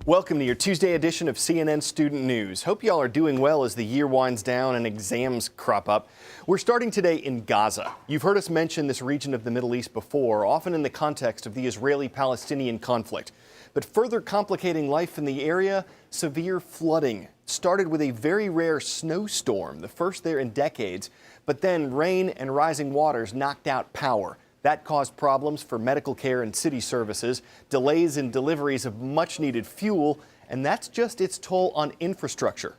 Welcome to your Tuesday edition of CNN Student News. Hope y'all are doing well as the year winds down and exams crop up. We're starting today in Gaza. You've heard us mention this region of the Middle East before, often in the context of the Israeli-Palestinian conflict. But further complicating life in the area, severe flooding. Started with a very rare snowstorm, the first there in decades, but then rain and rising waters knocked out power. That caused problems for medical care and city services, delays in deliveries of much-needed fuel, and that's just its toll on infrastructure.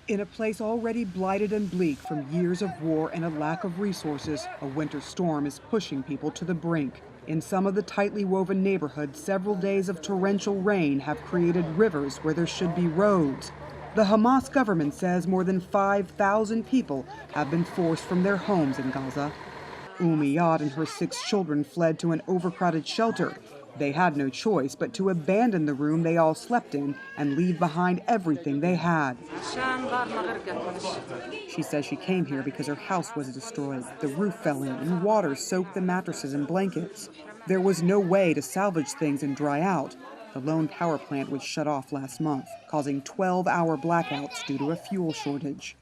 In a place already blighted and bleak from years of war and a lack of resources, a winter storm is pushing people to the brink. In some of the tightly woven neighborhoods, several days of torrential rain have created rivers where there should be roads. The Hamas government says more than 5,000 people have been forced from their homes in Gaza. Iyad and her 6 children fled to an overcrowded shelter. They had no choice but to abandon the room they all slept in and leave behind everything they had. She says she came here because her house was destroyed. The roof fell in and water soaked the mattresses and blankets. There was no way to salvage things and dry out. The lone power plant was shut off last month, causing 12-hour blackouts due to a fuel shortage.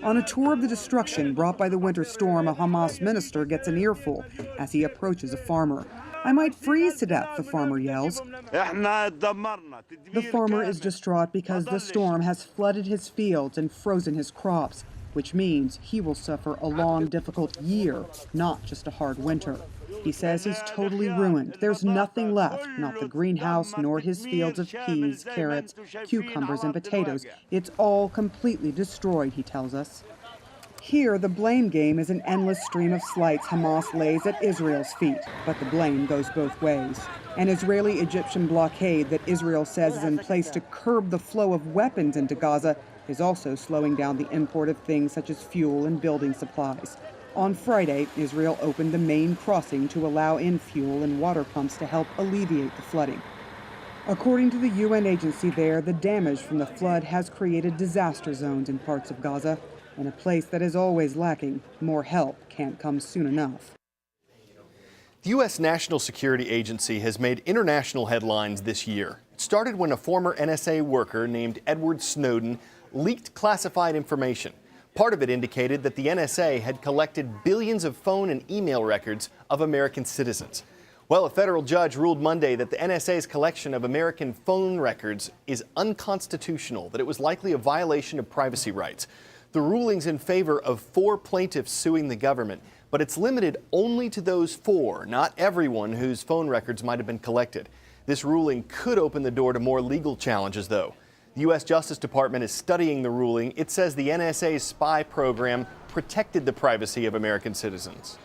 On a tour of the destruction brought by the winter storm, a Hamas minister gets an earful as he approaches a farmer. "I might freeze to death," the farmer yells. The farmer is distraught because the storm has flooded his fields and frozen his crops, which means he will suffer a long, difficult year, not just a hard winter. He says he's totally ruined. There's nothing left, not the greenhouse, nor his fields of peas, carrots, cucumbers, and potatoes. It's all completely destroyed, he tells us. Here, the blame game is an endless stream of slights Hamas lays at Israel's feet, but the blame goes both ways. An Israeli-Egyptian blockade that Israel says is in place to curb the flow of weapons into Gaza is also slowing down the import of things such as fuel and building supplies. On Friday, Israel opened the main crossing to allow in fuel and water pumps to help alleviate the flooding. According to the UN agency there, the damage from the flood has created disaster zones in parts of Gaza. In a place that is always lacking, more help can't come soon enough. The U.S. National Security Agency has made international headlines this year. It started when a former NSA worker named Edward Snowden leaked classified information. Part of it indicated that the NSA had collected billions of phone and email records of American citizens. Well, a federal judge ruled Monday that the NSA's collection of American phone records is unconstitutional, that it was likely a violation of privacy rights. The ruling's in favor of 4 plaintiffs suing the government, but it's limited only to those 4, not everyone whose phone records might have been collected. This ruling could open the door to more legal challenges, though. The U.S. Justice Department is studying the ruling. It says the NSA's spy program protected the privacy of American citizens.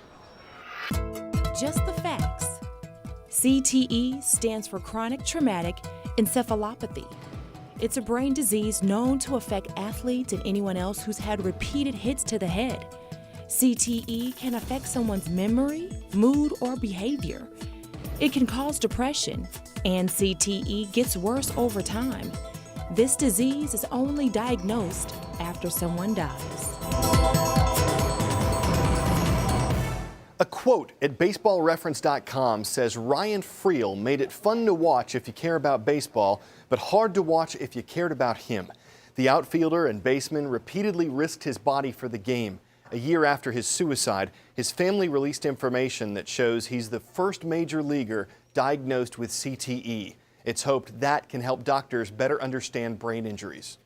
Just the facts. CTE stands for chronic traumatic encephalopathy. It's a brain disease known to affect athletes and anyone else who's had repeated hits to the head. CTE can affect someone's memory, mood, or behavior. It can cause depression, and CTE gets worse over time. This disease is only diagnosed after someone dies. A quote at baseballreference.com says Ryan Freel made it fun to watch if you care about baseball, but hard to watch if you cared about him. The outfielder and baseman repeatedly risked his body for the game. A year after his suicide, his family released information that shows he's the first major leaguer diagnosed with CTE. It's hoped that can help doctors better understand brain injuries.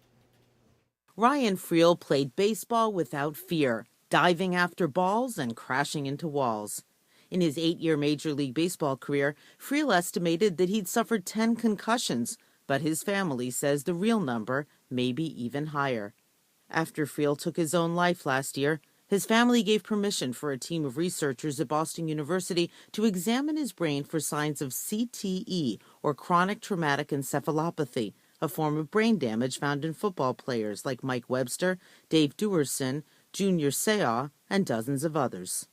Ryan Freel played baseball without fear, diving after balls and crashing into walls. In his 8-year Major League Baseball career, Freel estimated that he'd suffered 10 concussions, but his family says the real number may be even higher. After Freel took his own life last year, his family gave permission for a team of researchers at Boston University to examine his brain for signs of CTE, or chronic traumatic encephalopathy, a form of brain damage found in football players like Mike Webster, Dave Duerson, Junior Seau, and dozens of others.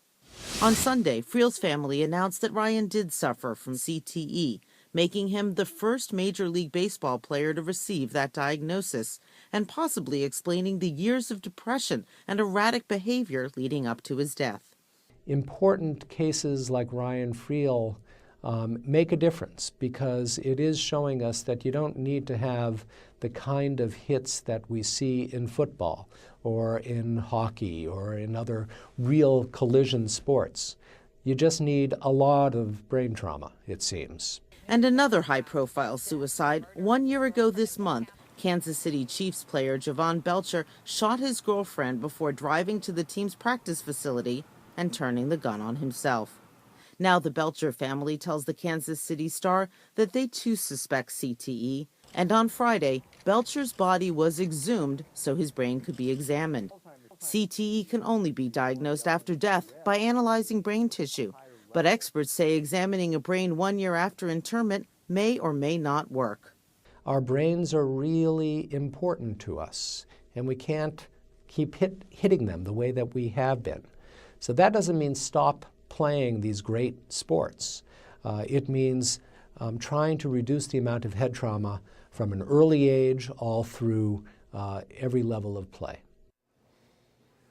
On Sunday, Freel's family announced that Ryan did suffer from CTE, making him the first Major League Baseball player to receive that diagnosis, and possibly explaining the years of depression and erratic behavior leading up to his death. Important cases like Ryan Freel make a difference, because it is showing us that you don't need to have the kind of hits that we see in football or in hockey or in other real collision sports. You just need a lot of brain trauma, it seems. And another high-profile suicide. 1 year ago this month, Kansas City Chiefs player Javon Belcher shot his girlfriend before driving to the team's practice facility and turning the gun on himself. Now the Belcher family tells the Kansas City Star that they too suspect CTE, and on Friday, Belcher's body was exhumed so his brain could be examined. CTE can only be diagnosed after death by analyzing brain tissue, but experts say examining a brain 1 year after interment may or may not work. Our brains are really important to us, and we can't keep hitting them the way that we have been. So that doesn't mean stop playing these great sports. It means trying to reduce the amount of head trauma from an early age all through every level of play.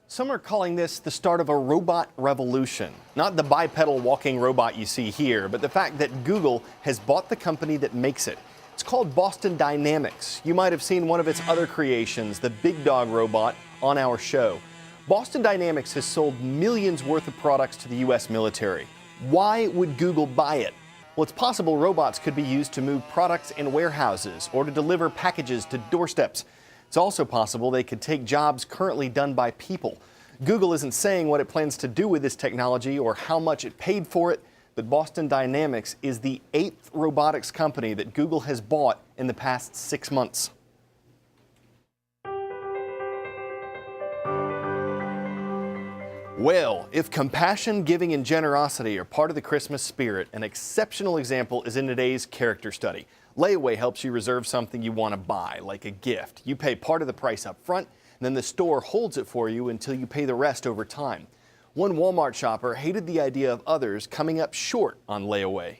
Some are calling this the start of a robot revolution. Not the bipedal walking robot you see here, but the fact that Google has bought the company that makes it. It's called Boston Dynamics. You might have seen one of its other creations, the Big Dog robot, on our show. Boston Dynamics has sold millions worth of products to the U.S. military. Why would Google buy it? Well, it's possible robots could be used to move products in warehouses or to deliver packages to doorsteps. It's also possible they could take jobs currently done by people. Google isn't saying what it plans to do with this technology or how much it paid for it, but Boston Dynamics is the 8th robotics company that Google has bought in the past 6 months. Well, if compassion, giving, and generosity are part of the Christmas spirit, an exceptional example is in today's character study. Layaway helps you reserve something you want to buy, like a gift. You pay part of the price up front, and then the store holds it for you until you pay the rest over time. One Walmart shopper hated the idea of others coming up short on layaway.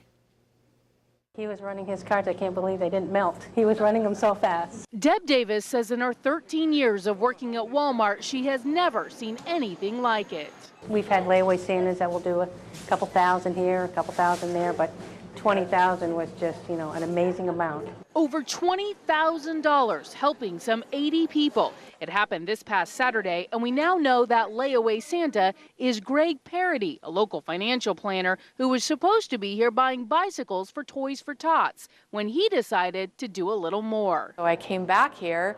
He was running his carts. I can't believe they didn't melt. He was running them so fast. Deb Davis says in her 13 years of working at Walmart, she has never seen anything like it. We've had layaway Santas that will do a couple thousand here, a couple thousand there, but 20,000 was just, an amazing amount. Over $20,000 helping some 80 people. It happened this past Saturday, and we now know that layaway Santa is Greg Parody, a local financial planner who was supposed to be here buying bicycles for Toys for Tots when he decided to do a little more. So I came back here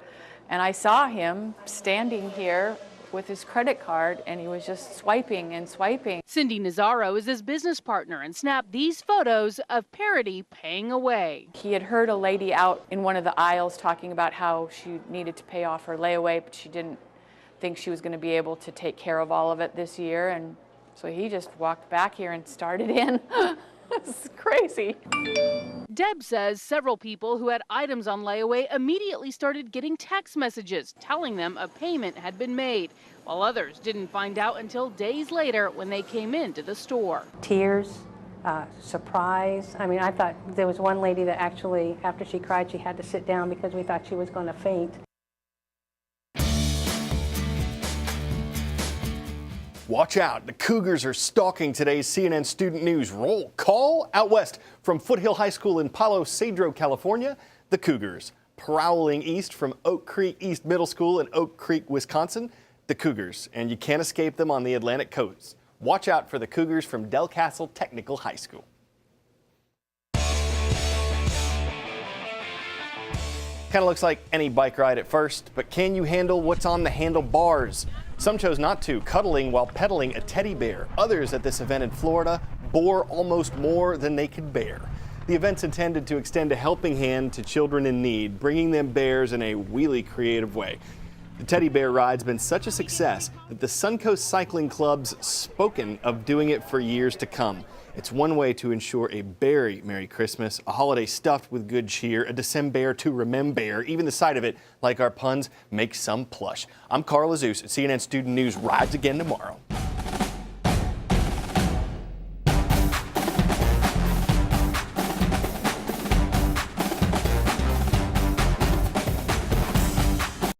and I saw him standing here with his credit card, and he was just swiping and swiping. Cindy Nazaro is his business partner and snapped these photos of Parody paying away. He had heard a lady out in one of the aisles talking about how she needed to pay off her layaway, but she didn't think she was going to be able to take care of all of it this year, and so he just walked back here and started in. It's crazy. Deb says several people who had items on layaway immediately started getting text messages telling them a payment had been made, while others didn't find out until days later when they came into the store. Tears, surprise. I mean, I thought there was one lady that actually, after she cried, she had to sit down because we thought she was going to faint. Watch out, the Cougars are stalking today's CNN Student News roll call. Out west from Foothill High School in Palo Cedro, California, the Cougars. Prowling east from Oak Creek East Middle School in Oak Creek, Wisconsin, the Cougars. And you can't escape them on the Atlantic coast. Watch out for the Cougars from Del Castle Technical High School. Kind of looks like any bike ride at first, but can you handle what's on the handlebars? Some chose not to, cuddling while pedaling a teddy bear. Others at this event in Florida bore almost more than they could bear. The event's intended to extend a helping hand to children in need, bringing them bears in a really creative way. The teddy bear ride's been such a success that the Suncoast Cycling Club's spoken of doing it for years to come. It's one way to ensure a very Merry Christmas, a holiday stuffed with good cheer, a December to remember. Even the sight of it, like our puns, makes some plush. I'm Carl Azus at CNN Student News. Rides again tomorrow.